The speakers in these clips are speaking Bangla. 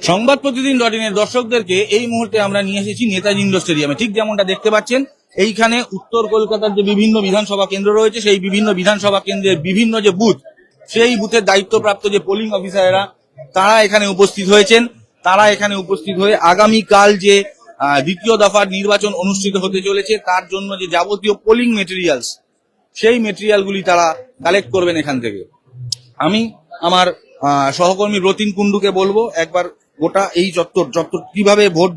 সংবাদ প্রতিদিন .in দর্শকদেরকে এই মুহূর্তে আমরা নিয়ে এসেছি নেতাজি ইন্ডোর স্টেডিয়ামে। ঠিক যেমনটা দেখতে পাচ্ছেন, এইখানে উত্তর কলকাতার যে বিভিন্ন বিধানসভা কেন্দ্র রয়েছে, সেই বিভিন্ন বিধানসভা কেন্দ্রের বিভিন্ন যে বুথ, সেই বুথের দায়িত্বপ্রাপ্ত যে পোলিং অফিসাররা তারা এখানে উপস্থিত হয়েছেন। তারা এখানে উপস্থিত হয়ে আগামীকাল যে দ্বিতীয় দফার নির্বাচন অনুষ্ঠিত হতে চলেছে তার জন্য যে যাবতীয় পোলিং মেটেরিয়ালস, সেই মেটেরিয়ালগুলি তারা কালেক্ট করবেন এখান থেকে। আমি আমার সহকর্মী রতিন কুন্ডুকে বলবো একবার গোটা এই চত্বর কিভাবে ভোট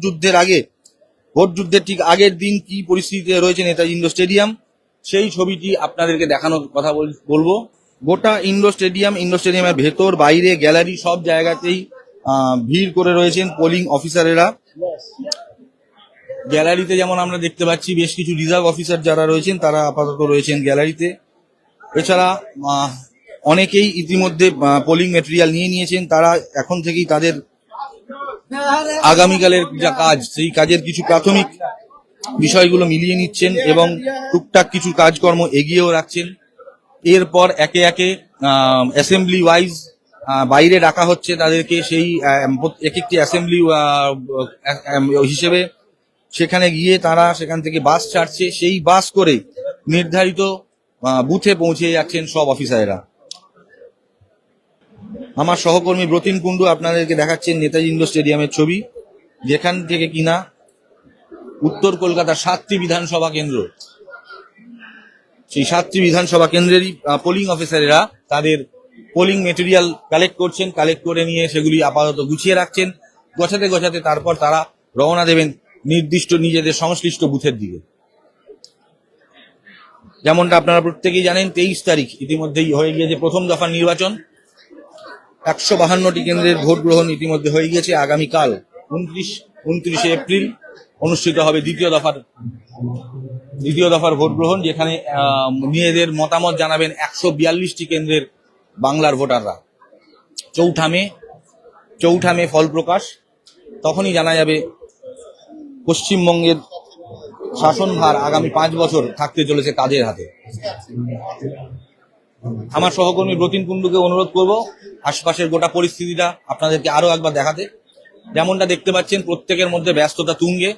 যুদ্ধের ঠিক আগের দিন কি পরিস্থিতিতে রয়েছে নেতাজি ইন্ডোর স্টেডিয়াম, সেই ছবিটি আপনাদেরকে দেখানোর কথা বলবো। গোটা ইন্ডোর স্টেডিয়ামের ভেতর বাইরে গ্যালারি সব জায়গাতেই ভিড় করে রয়েছেন পোলিং অফিসারেরা। গ্যালারিতে যেমন আমরা দেখতে পাচ্ছি বেশ কিছু রিজার্ভ অফিসার যারা রয়েছেন তারা আপাতত রয়েছেন গ্যালারিতে। এছাড়া অনেকেই ইতিমধ্যে পোলিং মেটেরিয়াল নিয়ে নিয়েছেন। তারা এখন থেকেই তাদের আগামীকালের যা কাজ, সেই কাজের কিছু প্রাথমিক বিষয়গুলো মিলিয়ে নিচ্ছেন এবং টুকটাক কিছু কাজকর্ম এগিয়েও রাখছেন। এরপর একে একে অ্যাসেম্বলি ওয়াইজ বাইরে ডাকা হচ্ছে তাদেরকে, সেই এক একটি অ্যাসেম্বলি হিসেবে সেখানে গিয়ে তারা সেখান থেকে বাস ছাড়ছে। সেই বাস করে নির্ধারিত বুথে পৌঁছে যাচ্ছেন সব অফিসাররা। আমার সহকর্মী ব্রতিন কুন্ডু আপনাদেরকে দেখাচ্ছেন নেতাজি ইন্ডোর স্টেডিয়ামের ছবি, যেখান থেকে কিনা উত্তর কলকাতার 7টি বিধানসভা কেন্দ্র, সেই 7টি বিধানসভা কেন্দ্রেরই পোলিং অফিসারেরা তাদের পোলিং মেটেরিয়াল কালেক্ট করছেন। কালেক্ট করে নিয়ে সেগুলি আপাতত গুছিয়ে রাখছেন। গোছাতে তারপর তারা রওনা দেবেন নির্দিষ্ট নিজেদের সংশ্লিষ্ট বুথের দিকে। যেমনটা আপনারা প্রত্যেকেই জানেন, 23 তারিখ ইতিমধ্যেই হয়ে গিয়েছে প্রথম দফার নির্বাচন। 152টি কেন্দ্রের ভোট গ্রহণ ইতিমধ্যে হয়ে গিয়েছে। আগামীকাল 29শে এপ্রিল অনুষ্ঠিত হবে দ্বিতীয় দফার ভোট গ্রহণ, যেখানে নিজেদের মতামত জানাবেন 142টি কেন্দ্রের বাংলার ভোটাররা। চৌঠা মে ফল প্রকাশ, তখনই জানা যাবে পশ্চিমবঙ্গের শাসনভার আগামী 5 বছর থাকতে চলেছে কাদের হাতে। আমার সহকর্মী ব্রতিন কুন্ডুকে অনুরোধ করব আশপাশের গোটা পরিস্থিতিটা আপনাদেরকে আরো একবার দেখাতে। যেমনটা দেখতে পাচ্ছেন, প্রত্যেকের মধ্যে ব্যস্ততা তুঙ্গে।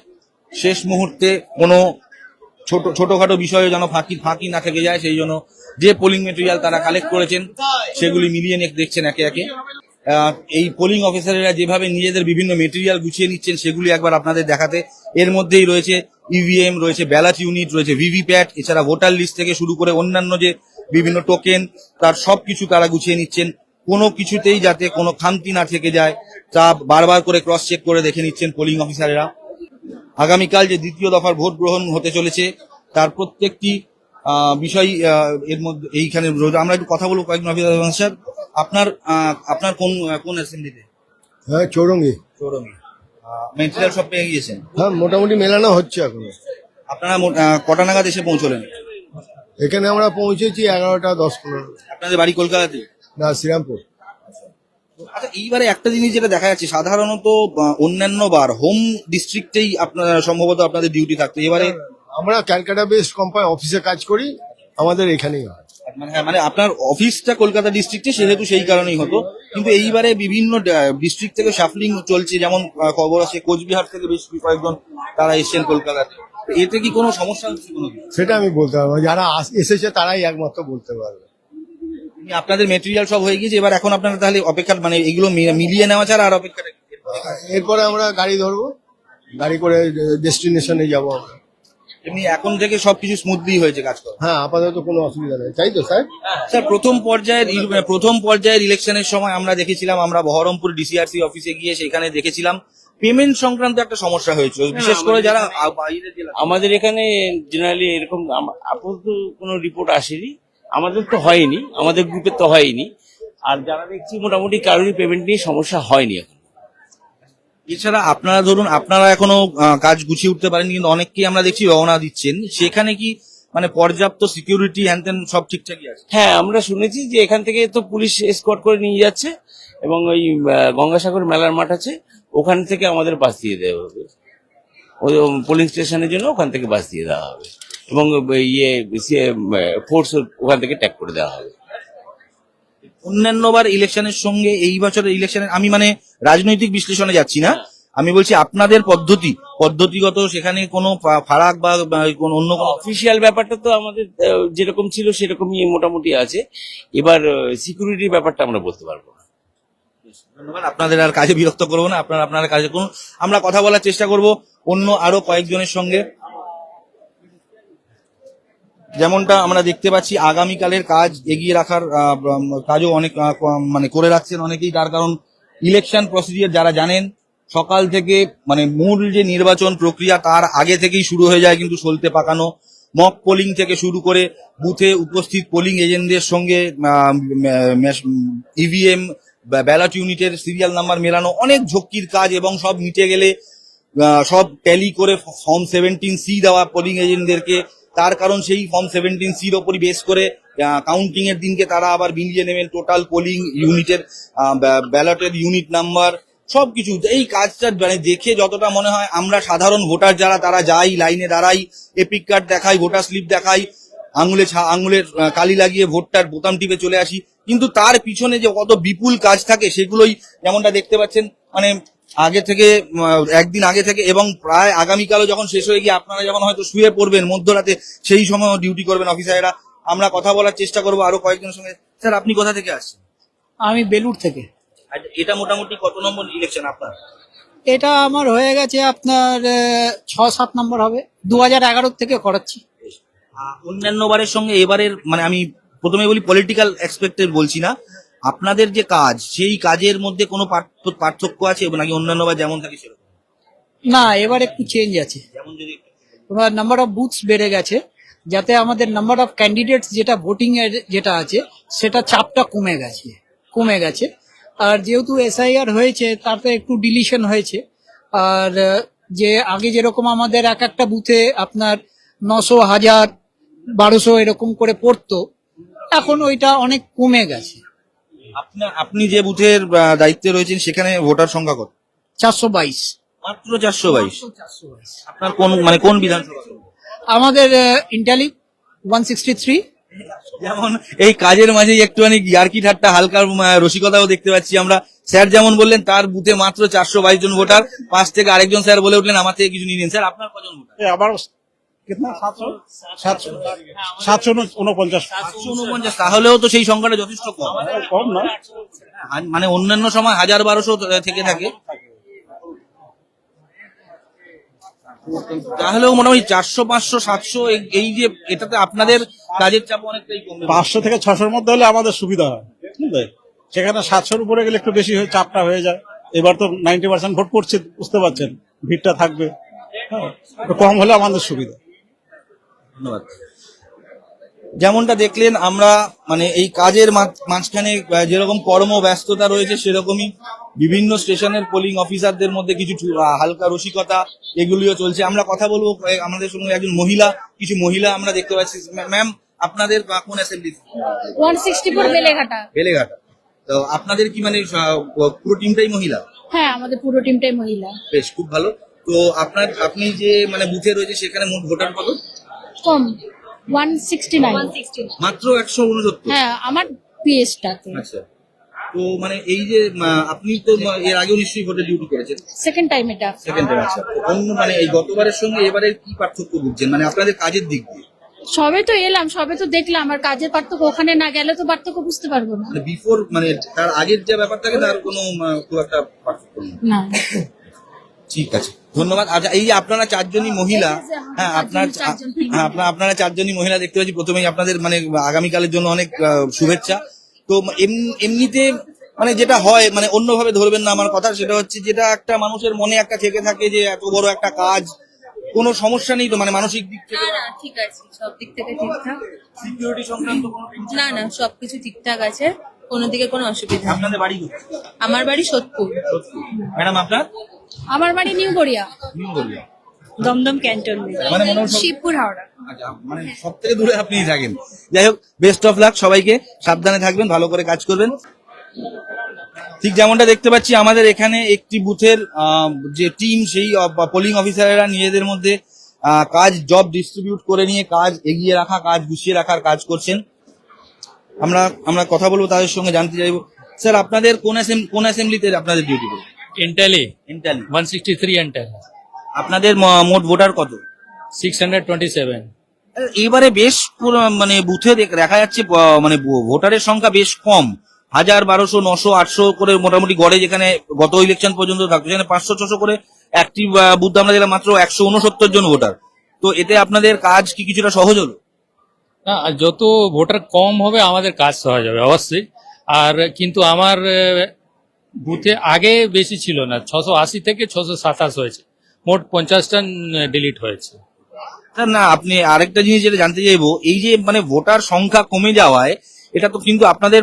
শেষ মুহূর্তে কোনো ছোটখাটো বিষয়ে যেন ফাঁকি না থেকে যায়, সেই জন্য যে পোলিং মেটেরিয়াল তারা কালেক্ট করেছেন সেগুলি মিলিয়ে দেখছেন একে একে। এই পোলিং অফিসারেরা যেভাবে নিজেদের বিভিন্ন মেটেরিয়াল গুছিয়ে নিচ্ছেন সেগুলি একবার আপনাদের দেখাতে। এর মধ্যেই রয়েছে ইভিএম, রয়েছে ব্যালট ইউনিট, রয়েছে ভিভিপ্যাট, এছাড়া ভোটার লিস্ট থেকে শুরু করে অন্যান্য যে বিভিন্ন টোকেন, তার সবকিছু তারা গুছিয়ে নিচ্ছেন। কোনো কিছুতেই যাতে কোনো খামতি না থেকে যায় তা বারবার করে ক্রস চেক করে দেখে নিচ্ছেন পোলিং অফিসারেরা। আগামীকাল যে দ্বিতীয় দফার ভোট গ্রহণ হতে চলেছে তার প্রত্যেকটি বিষয় এর মধ্যে এইখানে আমরা একটু কথা বলবো কয়েকজন অফিসার। স্যার, আপনার কোন অ্যাসেম্বলিতে? হ্যাঁ, চৌরঙ্গি। মেটেরিয়াল সব পেয়ে গিয়েছেন? হ্যাঁ, মোটামুটি মেলানো হচ্ছে এখন। আপনারা কটা নাগাদ এসে পৌঁছলেন? এখানে আমরা পৌঁছেছি 11টা 10-15। আপনাদের বাড়ি কলকাতাতে? না, শ্রীরামপুর। আচ্ছা, এইবারে একটা জিনিস যেটা দেখা যাচ্ছে, সাধারণত অন্যান্য বার হোম ডিস্ট্রিক্টেই আপনারা সম্ভবত আপনাদের ডিউটি থাকতো, এবারে আমরা ক্যালকাটা বেসড কোম্পানি অফিসে কাজ করি, আমাদের এখানেই হয়। মানে আপনার অফিসটা কলকাতা ডিস্ট্রিক্টে, সেহেতু সেই কারণেই হতো। কিন্তু এইবারে বিভিন্ন ডিস্ট্রিক্ট থেকে শাফলিং চলছে, যেমন খবর আছে কোচবিহার থেকে বেশ কয়েকজন তারা এসছেন কলকাতাতে। এতে কি কোনো সমস্যা হচ্ছে? সেটা আমি বলতে পারবো, যারা এসেছে তারাই একমাত্র বলতে পারবে। আপনাদের মেটেরিয়াল সব হয়ে গিয়েছে, এবার এখন আপনারা তাহলে অপেক্ষা, মানে এগুলো মিলিয়ে নেওয়া ছাড়া আর অপেক্ষা? এরপরে আমরা গাড়ি ধরবো, গাড়ি করে ডেস্টিনেশনে যাবো আমরা। এমনি এখন থেকে সবকিছু স্মুথলি হয়েছে কাজ করা? হ্যাঁ, আপাতত কোনো অসুবিধা নেই, তাই তো স্যার? স্যার, প্রথম পর্যায়ের ইলেকশনের সময় আমরা দেখেছিলাম, আমরা বহরমপুর ডিসিআরসি অফিসে গিয়ে সেখানে দেখেছিলাম পেমেন্ট সংক্রান্ত একটা সমস্যা হয়েছিল, বিশেষ করে যারা বাইরে জেলা। আমাদের এখানে জেনারেলি এরকম আপাতত কোনো রিপোর্ট আসেনি, আমাদের তো হয়নি, আমাদের গ্রুপে তো হয়নি। আর যারা দেখছি মোটামুটি কারোরই পেমেন্ট নিয়ে সমস্যা হয়নি এখন। এছাড়া আপনারা ধরুন আপনারা এখনো কাজ গুছিয়ে উঠতে পারেন, কিন্তু অনেককেই আমরা দেখছি রওনা দিচ্ছেন, সেখানে কি মানে পর্যাপ্ত সিকিউরিটি হ্যান সব ঠিকঠাকই আছে? হ্যাঁ, আমরা শুনেছি যে এখান থেকে তো পুলিশ এসকর্ট করে নিয়ে যাচ্ছে এবং ওই গঙ্গাসাগর মেলার মাঠ আছে, ওখান থেকে আমাদের বাস দিয়ে দেওয়া হবে, ওই পোলিং স্টেশনের জন্য ওখান থেকে বাস দিয়ে দেওয়া হবে এবং ফোর্স ওখান থেকে ট্যাগ করে দেওয়া হবে। অন্যান্যবার ইলেকশনের সঙ্গে এই বছরের ইলেকশনের আমি মানে রাজনৈতিক বিশ্লেষণে যাচ্ছি না, আমি বলছি আপনাদের পদ্ধতিগত সেখানে কোনো ফারাক বা কোনো অন্য কোনো অফিসিয়াল ব্যাপারটা তো আমাদের যেরকম ছিল সেরকমই মোটামুটি আছে। এবার সিকিউরিটির ব্যাপারটা আমরা বলতে পারবো না। ধন্যবাদ, আপনাদের আর কাজে বিরক্ত করবো না, আপনারা কাজে করুন। আমরা কথা বলার চেষ্টা করব অন্য আরো কয়েকজনের সঙ্গে। যেমনটা আমরা দেখতে পাচ্ছি আগামীকালের কাজ এগিয়ে রাখার কাজও অনেক মানে করে রাখছেন অনেকেই, তার কারণ ইলেকশন প্রসিডিওর যারা জানেন সকাল থেকে মানে মূল যে নির্বাচন প্রক্রিয়া তার আগে থেকেই শুরু হয়ে যায় কিন্তু সলতে পাকানো, মক পোলিং থেকে শুরু করে বুথে উপস্থিত পোলিং এজেন্টদের সঙ্গে ইভিএম ব্যালট ইউনিটের সিরিয়াল নাম্বার মেলানো, অনেক ঝক্কির কাজ, এবং সব মিটে গেলে সব ট্যালি করে ফর্ম 17C দেওয়া পোলিং এজেন্টদেরকে, তার কারণ সেই ফর্ম 17C ওপরই বেস করে কাউন্টিং এর দিনকে তারা আবার বিলিয়ে নেবেন টোটাল পোলিং ইউনিটের ব্যালটের ইউনিট নাম্বার সবকিছু। এই কাজটা মানে দেখে যতটা মনে হয় আমরা সাধারণ ভোটার যারা তারা যাই লাইনে দাঁড়াই, এপিক কার্ড দেখাই, ভোটার স্লিপ দেখাই, আঙুলের কালি লাগিয়ে ভোটটার বোতাম টিপে চলে আসি, কিন্তু তার পিছনে যে কত বিপুল কাজ থাকে সেগুলোই যেমনটা দেখতে পাচ্ছেন মানে আগে থেকে একদিন আগে থেকে, এবং প্রায় আগামীকালও যখন শেষ হয়ে গিয়ে আপনারা যখন হয়তো শুয়ে পড়বেন মধ্যরাতে সেই সময় ডিউটি করবেন অফিসারেরা। আমরা কথা বলার চেষ্টা করবো আরো কয়েকজনের সঙ্গে। স্যার, আপনি কোথা থেকে আসছেন? আমি বেলুড় থেকে। এটা মোটামুটি কত নম্বর ইলেকশন আপনার? এটা আমার হয়ে গেছে আপনার 6-7 নম্বর হবে, 2011 থেকে করাচ্ছি। অন্যান্য বারের সঙ্গে এবারের মানে আমি প্রথমে বলি পলিটিক্যাল এক্সপেক্টেড বলছি না, আপনাদের যে কাজ সেই কাজের মধ্যে কোনো পার্থক্য আছে নাকি অন্যান্যবার যেমন থাকে সেরকম? না, এবার একটু চেঞ্জ আছে। যেমন যদি তোমার নাম্বার অফ বুথস বেড়ে গেছে, যাতে আমাদের নাম্বার অফ ক্যান্ডিডেটস যেটা ভোটিং এর যেটা আছে সেটা চাপটা কমে গেছে। আর যেহেতু এসআইআর হয়েছে তাতে একটু ডিলিশন হয়েছে। আর যে আগে যেরকম আমাদের এক একটা বুথে আপনার 900, 1000, 1200 এরকম করে পড়তো, এখন ওইটা অনেক কমে গেছে। আপনি যে বুথের দায়িত্বে রয়েছেন সেখানে ভোটার সংখ্যা কত? 422। মাত্র 422? আপনার কোন বিধানসভা? আমাদের ইন্টালি 163। যেমন এই কাজের মাঝে একটুখানি ইয়ার্কি ঠাট্টা হালকা রসিকতাও দেখতে পাচ্ছি আমরা। স্যার যেমন বললেন তার বুথে মাত্র 422 জন ভোটার, পাশ থেকে আরেকজন স্যার বলে উঠলেন আমার থেকে কিছু নিয়ে নিন। স্যার, আপনার কজন ভোটার? আবার কিতনা 749। তাহলেও তো সেই সংখ্যাটা যথেষ্ট কম। কম না, মানে অন্যান্য সময় 1000-1200 থেকে থাকে, তাহলেও মোটামুটি 400, 500, 700 এই যে এটাতে আপনাদের কাজের চাপ অনেকটাই কমবে। 500 থেকে 600-র মধ্যে হলে আমাদের সুবিধা হয়, বুঝলেন? সেখানে 700-র উপরে গেলে একটু বেশি হয়ে চাপটা হয়ে যায়। এবার তো 90% ভোট পড়ছে, বুঝতে পারছেন, ভিড়টা থাকবে। হ্যাঁ, একটু কম হলে আমাদের সুবিধা। ধন্যবাদ। যেমনটা দেখলেন আমরা মানে এই কাজের মাঝখানে যেরকম কর্মব্যস্ততা রয়েছে সেরকমই বিভিন্ন স্টেশনের পোলিং অফিসারদের মধ্যে কিছু হালকা রসিকতা এগুলিও চলছে। আমরা কথা বলবো আমাদের সঙ্গে একজন কিছু মহিলা আমরা দেখতে পাচ্ছি। ম্যাম, আপনাদের কোন অ্যাসেম্বলি? 164 বেলেঘাটা। তো আপনাদের কি মানে পুরো টিমটাই মহিলা? হ্যাঁ, আমাদের পুরো টিমটাই মহিলা। বেশ, খুব ভালো। তো আপনি যে মানে বুথে রয়েছে সেখানে মোট ভোটার কত? কম, 169। মাত্র 169? হ্যাঁ, আমার পিএসটাতে। আচ্ছা, তো মানে এই যে আপনি তো এর আগেও নিশ্চয়ই ভোটে ডিউটি করেছেন? সেকেন্ড টাইম এটা। Second time. আচ্ছা, অন্য মানে এই গতবারের সঙ্গে এবারে কি পার্থক্য বুঝছেন মানে আপনাদের কাজের দিক দিয়ে? সবে তো এলাম, সবে তো দেখলাম, আর কাজের পার্থক্য ওখানে না গেলে তো পার্থক্য বুঝতে পারবো না। মানে বিফোর মানে তার আগের যে ব্যাপার থাকে তার কোনো খুব একটা পার্থক্য নেই। না, ঠিক আছে, ধন্যবাদ। আচ্ছা, এই যে আপনারা 4 জনই মহিলা, হ্যাঁ আপনারা 4 জনই মহিলা দেখতে পাচ্ছি। প্রথমেই আপনাদের মানে আগামীকালের জন্য অনেক শুভেচ্ছা। তো এমনিতে মানে যেটা হয় মানে অন্যভাবে ধরবেন না আমার কথা, সেটা হচ্ছে যেটা একটা মানুষের মনে একটা থেকে থাকে যে এত বড় একটা কাজ, কোনো সমস্যা নেই তো মানে মানসিক দিক থেকে? না, ঠিক আছে, সব দিক থেকে ঠিকঠাক। সিকিউরিটি সংক্রান্ত কোনো tension? না, সবকিছু ঠিকঠাক আছে, কোনো দিকে কোনো অসুবিধা নেই। আপনাদের বাড়ি কোথায়? আমার বাড়ি সোদপুর। ম্যাডাম, আপনার? আমার বাড়ি নিউ গড়িয়া, নিউ গড়িয়া। দমদম ক্যান্টনমেন্ট, মানে মনে হয় শিবপুর, হাওড়া। আচ্ছা, মানে সব থেকে দূরে আপনিই থাকেন। যাই হোক, বেস্ট অফ লাক সবাইকে, সাবধানে থাকবেন, ভালো করে কাজ করবেন। ঠিক যেমনটা দেখতে পাচ্ছি আমাদের এখানে একটি বুথের যে টিম সেই পোলিং অফিসারেরা নিজেদের মধ্যে জব ডিস্ট্রিবিউট করে নিয়ে কাজ এগিয়ে রাখা, কাজ গুছিয়ে রাখার কাজ করছেন। আমরা আমরা কথা বলবো তাদের সঙ্গে, জানতে চাইবো স্যার আপনাদের কোন অ্যাসেম্বলিতে আপনাদের ডিউটি করবে? इंटेली ইন্টালি। 163 इंटेल আপনাদের মোট ভোটার কত? 627। এবারে বেশ মানে বুথে দেখা যাচ্ছে মানে ভোটারের সংখ্যা বেশ কম, 1000, 1200, 900, 800 করে মোটামুটি গড়ে, যেখানে গত ইলেকশন পর্যন্ত থাকতো সেখানে 500-600 করে অ্যাক্টিভ বুথ আমরা দেখলাম মাত্র 169 জন ভোটার। তো এতে আপনাদের কাজ কি কিছুটা সহজ হলো? না, যত ভোটার কম হবে আমাদের কাজ সহজ হবে অবশ্যই। আর কিন্তু আমার বুথে আগে বেশি ছিল না, 680 থেকে 627 হয়েছে, মোট 50টা ডিলিট হয়েছে। স্যার না, আপনি আরেকটা জিনিস যেটা জানতে চাইবো, এই যে মানে ভোটার সংখ্যা কমে যাওয়ায় এটা তো কিন্তু আপনাদের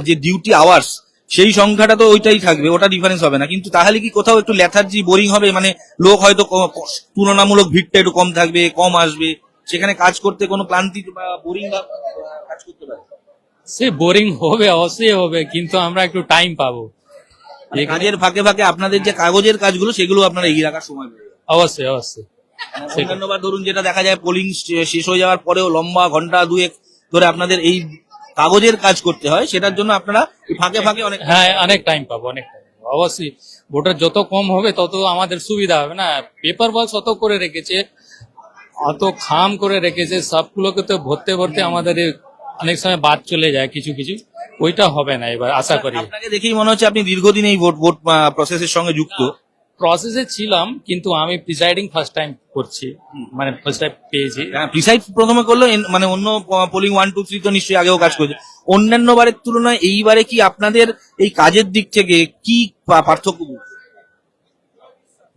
যে ডিউটি আওয়ার্স সেই সংখ্যাটা তো ওইটাই থাকবে, ওটা ডিফারেন্স হবে না, কিন্তু তাহলে কি কোথাও একটু লেথার্জি বোরিং হবে? মানে লোক হয়তো তুলনামূলক ভিড়টা একটু কম থাকবে, কম আসবে, সেখানে কাজ করতে কোনো ক্লান্তি বা বোরিং কাজ করতে পারে? সে বোরিং হবে, অবশ্যই হবে, কিন্তু আমরা একটু টাইম পাবো। মানে কাজের ফাঁকে ফাঁকে আপনাদের যে কাগজের কাজগুলো সেগুলো আপনারা এগিয়ে রাখার সময় পাবেন। অবশ্যই অবশ্যই। অন্যান্যবার ধরুন যেটা দেখা যায়, পোলিং শেষ হয়ে যাওয়ার পরেও লম্বা ঘন্টা দুয়েক ধরে আপনাদের এই কাগজের কাজ করতে হয়, সেটার জন্য আপনারা এই ফাঁকে ফাঁকে অনেক হ্যাঁ, অনেক টাইম পাবো, অনেক টাইম পাবো। অবশ্যই ভোটার যত কম হবে তত আমাদের সুবিধা হবে না। পেপার বক্স অত করে রেখেছে, অত খাম করে রেখেছে, সবগুলোকে তো ভরতে ভরতে আমাদের অনেক সময় বাদ চলে যায় কিছু কিছু, ওইটা হবে না এবার আশা করি। আপনাকে দেখেই মনে হচ্ছে আপনি দীর্ঘদিন এই ভোট প্রসেসের সঙ্গে যুক্ত। প্রসেসে ছিলাম, কিন্তু আমি প্রিসাইডিং ফার্স্ট টাইম করছি, মানে ফার্স্ট টাইম পেয়েছি। প্রিসাইড প্রথমে করলো, মানে অন্য পোলিং 1, 2, 3 তো নিশ্চয়ই আগেও কাজ করেছে। অন্যান্য বারের তুলনায় এইবারে কি আপনাদের এই কাজের দিক থেকে কি পার্থক্য?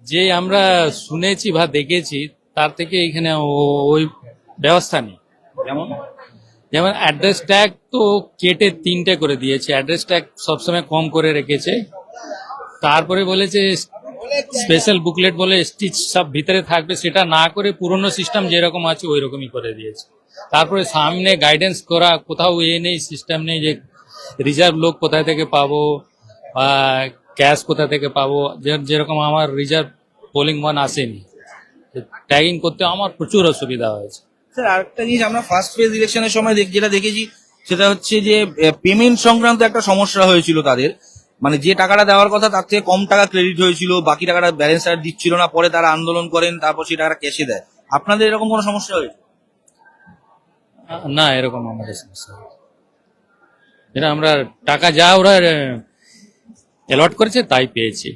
যে আমরা শুনেছি বা দেখেছি তার থেকে এখানে ওই ব্যবস্থা নেই। যেমন অ্যাড্রেস ট্যাগ তো কেটে 3টে করে দিয়েছে, অ্যাড্রেস ট্যাগ সবসময় কম করে রেখেছে। তারপরে বলেছে স্পেশাল বুকলেট বলে স্টিচ সব ভিতরে থাকবে, সেটা না করে পুরনো সিস্টেম যেরকম আছে ওই রকমই করে দিয়েছে। তারপরে সামনে গাইডেন্স করা, কোথাও নেই, সিস্টেম নেই যে রিজার্ভ লোক কোথায় থেকে পাবো বা ক্যাশ কোথা থেকে পাবো। যেরকম আমার রিজার্ভ পোলিং মান আসেনি, ট্যাগিং করতে আমার প্রচুর অসুবিধা হয়েছে। স্যার আরেকটা জিনিস আমরা ফার্স্ট ফেজ ইলেকশনের সময় যেটা দেখেছি সেটা হচ্ছে যে পেমেন্ট সংক্রান্ত একটা সমস্যা হয়েছিল তাদের, মানে যে টাকাটা দেওয়ার কথা তার থেকে কম টাকা ক্রেডিট হয়েছিল, বাকি টাকাটা ব্যালেন্স আর দিচ্ছিল না, পরে তারা আন্দোলন করেন, তারপর সেই টাকাটা ক্যাশে দেয়। আপনাদের এরকম কোনো সমস্যা হয়েছে? না, এরকম আমাদের সমস্যা হয়নি। এটা আমরা টাকা যা ওরা অ্যালট করেছে তাই পেয়েছি।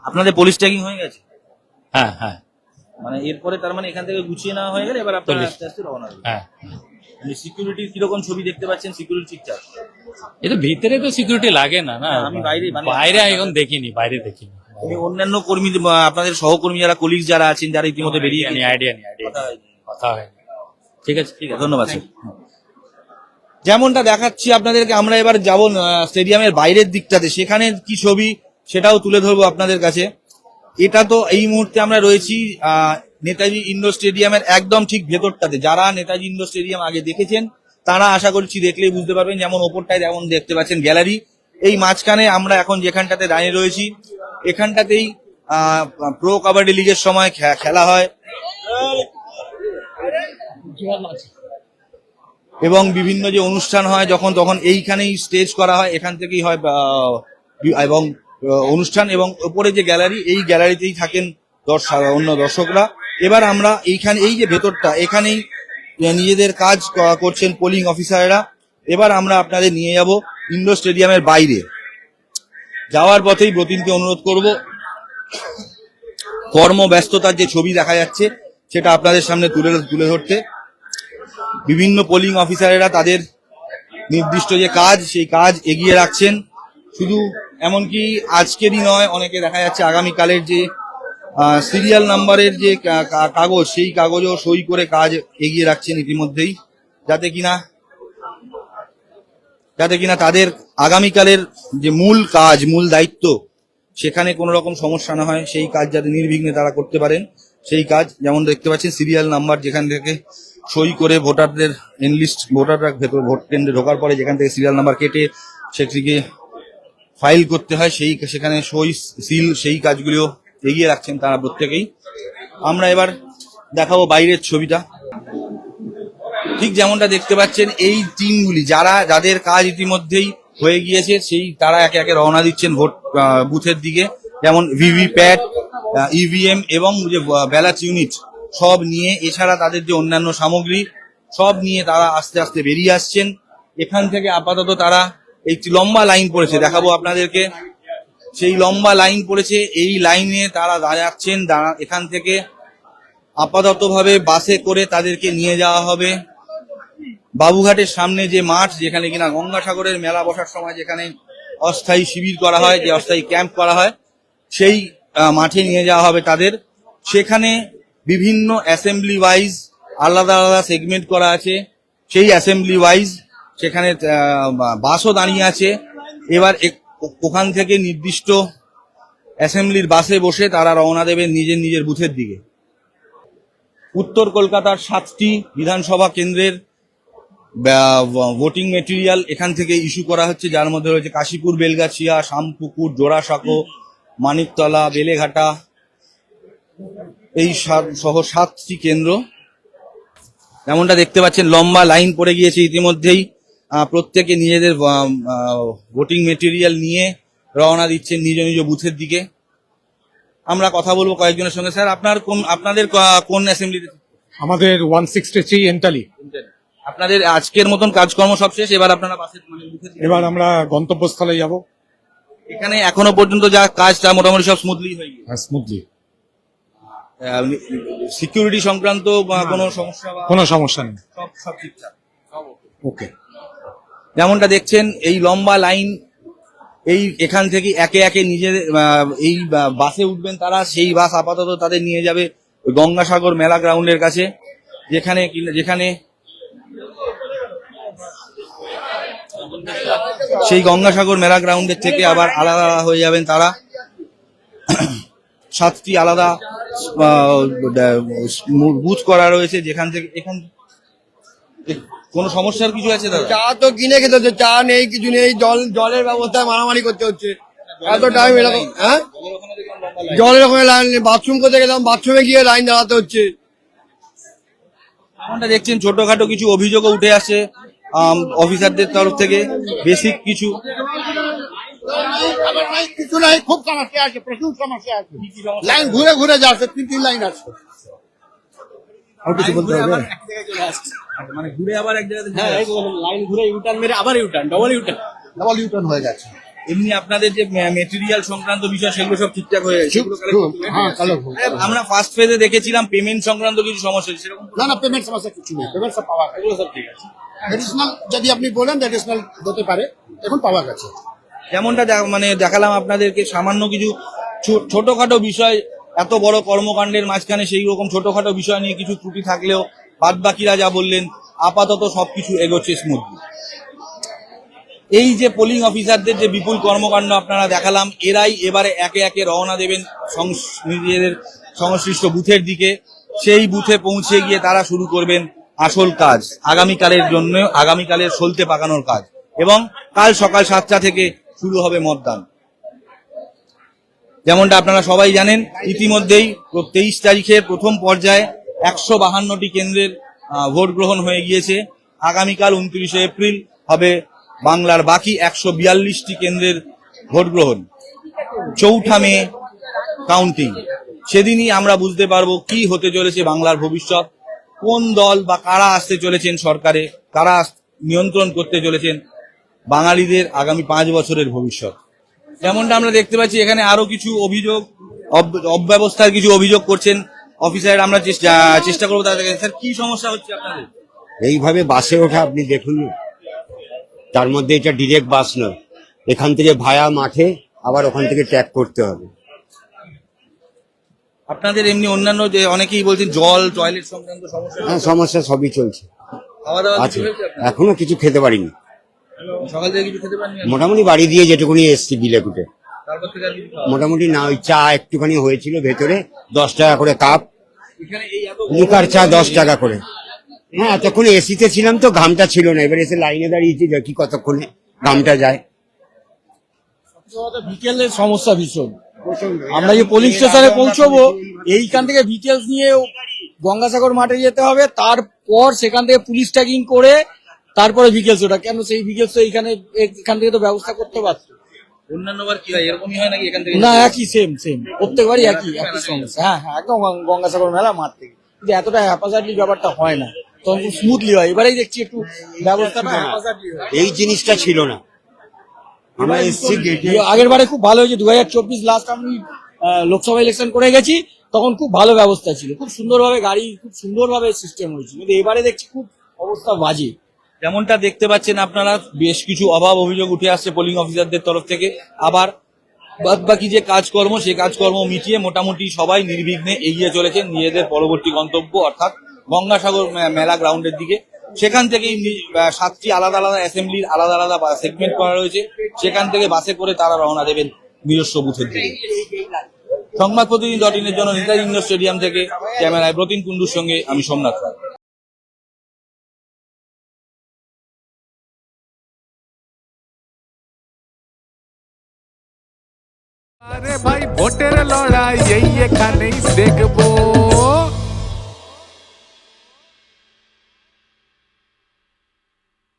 আপনাদের পুলিশ ট্যাগিং হয়ে গেছে? হ্যাঁ হ্যাঁ মানে এরপরে তার মানে এখান থেকে গুছিয়ে নেওয়া হয়ে গেলে এবার আপনারা পুলিশ। আস্তে আস্তে রওনা দেবেন। হ্যাঁ, সিকিউরিটির কিরকম ছবি দেখতে পাচ্ছেন? সিকিউরিটি ঠিকঠাক? এটা ভিতরে তো সিকিউরিটি লাগে না। না, আমি বাইরে এখন দেখিনি, বাইরে দেখিনি। আমি অন্যান্য কর্মী আপনাদের সহকর্মী যারা কলিগ যারা আছেন যারা ইতিমধ্যে বেরিয়ে গেছেন, আইডিয়া নেই কথা হয়নি। ঠিক আছে, ঠিক আছে, ধন্যবাদ স্যার। যেমনটা দেখাচ্ছি আপনাদেরকে, আমরা এবার যাব স্টেডিয়ামের বাইরের দিকটাতে, সেখানে কি ছবি সেটাও তুলে ধরবো আপনাদের কাছে। এটা তো এই মুহূর্তে আমরা রয়েছি নেতাজি ইন্ডোর স্টেডিয়ামের একদম ঠিক ভেতরটাতে। যারা নেতাজি ইন্ডোর স্টেডিয়াম আগে দেখেছেন তারা আশা করছি দেখলেই বুঝতে পারবেন, যেমন ওপরটায় যেমন দেখতে পাচ্ছেন গ্যালারি, এই মাঝখানে আমরা এখন যেখানটাতে দাঁড়িয়ে রয়েছি এখানটাতেই প্রো কাবাডি লিগের সময় খেলা হয় এবং বিভিন্ন যে অনুষ্ঠান হয় যখন তখন এইখানেই স্টেজ করা হয়, এখান থেকেই হয় এবং অনুষ্ঠান, এবং উপরে যে গ্যালারি এই গ্যালারিতেই থাকেন অন্য দর্শকরা। এবার আমরা এইখানে এই যে ভেতরটা এখানেই নিজেদের কাজ করছেন পোলিং অফিসাররা। এবার আমরা আপনাদের নিয়ে যাব ইন্ডোর স্টেডিয়ামের বাইরে। যাওয়ার পথেই ব্রতিনকে অনুরোধ করব কর্মব্যস্ততার যে ছবি দেখা যাচ্ছে সেটা আপনাদের সামনে তুলে ধরতে। বিভিন্ন পোলিং অফিসারেরা তাদের নির্দিষ্ট যে কাজ সেই কাজ এগিয়ে রাখছেন। শুধু এমনকি আজকেরই নয়, অনেকে দেখা যাচ্ছে আগামীকালের যে সিরিয়াল নাম্বারের যে কাগজ সেই কাগজও সই করে কাজ এগিয়ে রাখছেন ইতিমধ্যেই, যাতে কিনা তাদের আগামীকালের যে মূল কাজ, মূল দায়িত্ব, সেখানে কোনো রকম সমস্যা না হয়, সেই কাজ যাতে নির্বিঘ্নে তারা করতে পারেন সেই কাজ। যেমন দেখতে পাচ্ছেন সিরিয়াল নাম্বার, যেখান থেকে সই করে ভোটারদের এনলিস্ট, ভোটাররা ভেতর ভোট কেন্দ্রে ঢোকার পরে যেখান থেকে সিরিয়াল নাম্বার কেটে সেটিকে ফাইল করতে হয়, সেখানে সই সিল সেই কাজগুলিও এগিয়ে রাখছেন তারা প্রত্যেকেই। আমরা এবার দেখাবো বাইরের ছবিটা। ঠিক যেমনটা দেখতে পাচ্ছেন এই টিমগুলি যাদের কাজ ইতিমধ্যেই হয়ে গিয়েছে তারা একে একে রওনা দিচ্ছেন ভোট বুথের দিকে, যেমন ভিভিপ্যাট, ইভিএম এবং যে ব্যালট ইউনিট সব নিয়ে, এছাড়া তাদের যে অন্যান্য সামগ্রী সব নিয়ে তারা আস্তে আস্তে বেরিয়ে আসছেন। এখান থেকে আপাতত তারা একটি লম্বা লাইন পড়েছে, দেখাবো আপনাদেরকে। সেই লম্বা লাইন পড়েছে, এই লাইনে তারা দাঁড়াচ্ছেন। এখান থেকে আপাতত ভাবে বাসে করে তাদেরকে নিয়ে যাওয়া হবে বাবুঘাটের সামনে যে মাঠ, যেখানে কিনা গঙ্গাসাগরের মেলা বসার সময় যেখানে অস্থায়ী শিবির করা হয়, যে অস্থায়ী ক্যাম্প করা হয়, সেই মাঠে নিয়ে যাওয়া হবে তাদের। সেখানে বিভিন্ন অ্যাসেম্বলি ওয়াইজ আলাদা আলাদা সেগমেন্ট করা আছে, সেই অ্যাসেম্বলি ওয়াইজ সেখানে বাসও দাঁড়িয়ে আছে। এবার ওখান থেকে নির্দিষ্ট অ্যাসেম্বলির বাসে বসে তারা রওনা দেবেন নিজের নিজের বুথের দিকে। উত্তর কলকাতার 7টি বিধানসভা কেন্দ্রের ভোটিং মেটেরিয়াল এখান থেকে ইস্যু করা হচ্ছে, যার মধ্যে রয়েছে কাশীপুর, বেলগাছিয়া, শামপুকুর, জোড়াসাঁকো, মানিকতলা, বেলেঘাটা, এই সহ 7টি কেন্দ্র। যেমনটা দেখতে পাচ্ছেন লম্বা লাইন পড়ে গিয়েছে ইতিমধ্যেই। প্রত্যেকে নিজেদের ভোটিং মেটেরিয়াল নিয়ে রওনা দিচ্ছেন নিজ নিজ বুথের দিকে। আমরা কথা বলবো কয়েকজনের সঙ্গে। স্যার, আপনাদের কোন অ্যাসেম্বলিতে? আমাদের 163 এন্টালি। আপনাদের আজকের মতন কাজকর্ম সব শেষ, এবার আপনারা বাসের বুথের দিকে? এবার আমরা গন্তব্যস্থলে যাব। এখানে এখনো পর্যন্ত যা কাজ তা মোটামুটি সব স্মুথলি হয়ে গেছে? স্মুথলি। সিকিউরিটি সংক্রান্ত কোনো সমস্যা? কোনো সমস্যা নেই, সব ঠিকঠাক। ওকে। যেমনটা দেখছেন এই লম্বা লাইন, এখান থেকে একে একে নিজেদের এই বাসে উঠবেন তারা। সেই বাস আপাতত তাদের নিয়ে যাবে ওই গঙ্গাসাগর মেলা গ্রাউন্ডের কাছে, যেখানে সেই গঙ্গাসাগর মেলা গ্রাউন্ডের থেকে আবার আলাদা হয়ে যাবেন তারা। 7টি আলাদা বুথ করা রয়েছে, যেখান থেকে কোনো সমস্যার কিছু আছে দাদা? চা তো কিনে খেতে হচ্ছে, চা নেই, কিছু নেই, জলের ব্যবস্থা মারামারি করতে হচ্ছে এত টাইম এরকম। হ্যাঁ, জলের ওখানে লাইন, বাথরুম করতে গেলাম, বাথরুমে গিয়ে লাইন দাঁড়াতে হচ্ছে। এমনটা দেখছেন ছোটখাটো কিছু অভিযোগও উঠে আসে অফিসারদের তরফ থেকে, বেসিক কিছু। কিছু নাই, খুব সমস্যা আছে, প্রচুর সমস্যা আছে। লাইন ঘুরে ঘুরে যাচ্ছে, 3 লাইন আছে। আর কিছু বলতে হবে? মানে ঘুরে আবার এক জায়গাতে লাইন ঘুরে ইউটার্ন মেরে আবার ইউটার্ন, ডবল ইউটার্ন হয়ে যাচ্ছে। এমনি আপনাদের যে মেটেরিয়াল সংক্রান্ত বিষয় সেগুলো সব ঠিকঠাক হয়ে গেছে? আমরা ফার্স্ট ফেজে দেখেছিলাম পেমেন্ট সংক্রান্ত কিছু সমস্যা, সেরকম? না, পেমেন্ট সমস্যা কিছু নেই, পেমেন্ট সব পাওয়া গেছে, সব ঠিক আছে। এডিশনাল যদি আপনি বলেন এডিশনাল হতে পারে, এখন পাওয়া গেছে। যেমনটা মানে দেখালাম আপনাদেরকে, সামান্য কিছু ছোটখাটো বিষয়, এত বড় কর্মকাণ্ডের মাঝখানে সেই রকম ছোটখাটো বিষয় নিয়ে কিছু ত্রুটি থাকলেও বাদ বাকিরা যা বললেন আপাতত সবকিছু এগোচ্ছে স্মুথলি। এই যে পোলিং অফিসারদের যে বিপুল কর্মকাণ্ড আপনারা দেখালাম, এরাই এবারে একে একে রওনা দেবেন নিজেদের সংশ্লিষ্ট বুথের দিকে। সেই বুথে পৌঁছে গিয়ে তারা শুরু করবেন আসল কাজ, আগামীকালের সলতে পাকানোর কাজ। এবং কাল সকাল 7টা থেকে শুরু হবে মতদান। যেমনটা আপনারা সবাই জানেন, ইতিমধ্যেই 23 তারিখের প্রথম পর্যায়ে 152টি কেন্দ্রের ভোট গ্রহণ হয়ে গিয়েছে। আগামীকাল 29শে এপ্রিল হবে বাংলার বাকি 142টি কেন্দ্রের ভোট গ্রহণ। 4 মে কাউন্টিং। সেদিনই আমরা বুঝতে পারবো কি হতে চলেছে বাংলার ভবিষ্যৎ, কোন দল বা কারা আসতে চলেছেন সরকারে, কারা নিয়ন্ত্রণ করতে চলেছেন বাঙালিদের আগামী 5 বছরের ভবিষ্যৎ। যেমনটা আমরা দেখতে পাচ্ছি এখানে আরো কিছু অভিযোগ, অব্যবস্থার কিছু অভিযোগ করছেন অফিসার। আমরা চেষ্টা করবো তাদের কাছে। স্যার, কি সমস্যা হচ্ছে আপনাদের? এইভাবে বাসে ওঠা আপনি দেখুন, তার মধ্যে এটা ডিরেক্ট বাস নয়, এখান থেকে ভায়া মাঠে, আবার ওখান থেকে ট্র্যাক করতে হবে। আপনাদের এমনি অন্যান্য যে অনেকেই বলছেন জল টয়লেট সংক্রান্ত সমস্যা? হ্যাঁ, সমস্যা সবই চলছে। খাওয়া দাওয়া আছে, এখনো কিছু খেতে পারিনি। সকাল থেকে কিছু খেতে পারেননি? মোটামুটি বাড়ি দিয়ে যেটুকুনি এসছি বিলেকুটে, তারপর থেকে আর কিছু খাওয়া? মোটামুটি না, ওই চা একটুখানি হয়েছিল ভেতরে, 10 টাকা করে কাপ। এখানে এই এত লিকার চা 10 টাকা করে। হ্যাঁ, এতক্ষণ এসিতে ছিলাম তো ঘামটা ছিল না, এবার এসে লাইনে দাঁড়িয়েছি, দেখি কতক্ষণে ঘামটা যায়। বিকেলের সমস্যা ভীষণ। আমরা যে পোলিং স্টেশনে পৌঁছবো, এইখান থেকে ডিটেলস নিয়ে গঙ্গাসাগর মাঠে যেতে হবে, তার পর সেখান থেকে পুলিশ ট্যাগিং করে তারপরে ভিকেল শোটা। কেন সেই ভিকেল শো এখান থেকে তো ব্যবস্থা করতে পারতো। অন্যান্য বার কি হয় এরকমই হয় নাকি এখান থেকে? না, একই সেম প্রত্যেকবারই একই সমস্যা। হ্যাঁ হ্যাঁ, একদম গঙ্গাসাগর মেলা মাঠ থেকে, কিন্তু এতটা হ্যাপাজার্ডলি ব্যাপারটা হয় না, তখন খুব স্মুথলি হয়। এবারেই দেখছি একটু ব্যবস্থাটা হ্যাপাজার্ডলি হয়। এই জিনিসটা ছিল না। আমরা এসছি গেটে, আগের বারে খুব ভালো হয়েছে, 2024 লাস্ট আমি লোকসভা ইলেকশন করে গেছি, তখন খুব ভালো ব্যবস্থা ছিল, খুব সুন্দরভাবে গাড়ি, খুব সুন্দরভাবে সিস্টেম হয়েছিল। কিন্তু এবারে দেখছি খুব অবস্থা বাজে। যেমনটা দেখতে পাচ্ছেন আপনারা, বেশ কিছু অভাব অভিযোগ উঠে আসছে পোলিং অফিসারদের তরফ থেকে। আবার বাদ বাকি যে কাজকর্ম, সেই কাজকর্ম মিটিয়ে মোটামুটি সবাই নির্বিঘ্নে এগিয়ে চলেছেন নিজেদের পরবর্তী গন্তব্য অর্থাৎ গঙ্গাসাগর মেলা গ্রাউন্ডের দিকে। সেখান থেকেই 7টি আলাদা আলাদা অ্যাসেম্বলির আলাদা আলাদা সেগমেন্ট করা রয়েছে, সেখান থেকে বাসে করে তারা রওনা দেবেন নিজস্ব বুথের দিকে। সংবাদ প্রতিনিধি .in এর জন্য নেতাজি ইন্ডোর স্টেডিয়াম থেকে ক্যামেরায় ব্রতিন কুন্ডুর সঙ্গে আমি সোমনাথ রায়। আরে ভাই ভোটের লড়াই এই এখানেই দেখবো।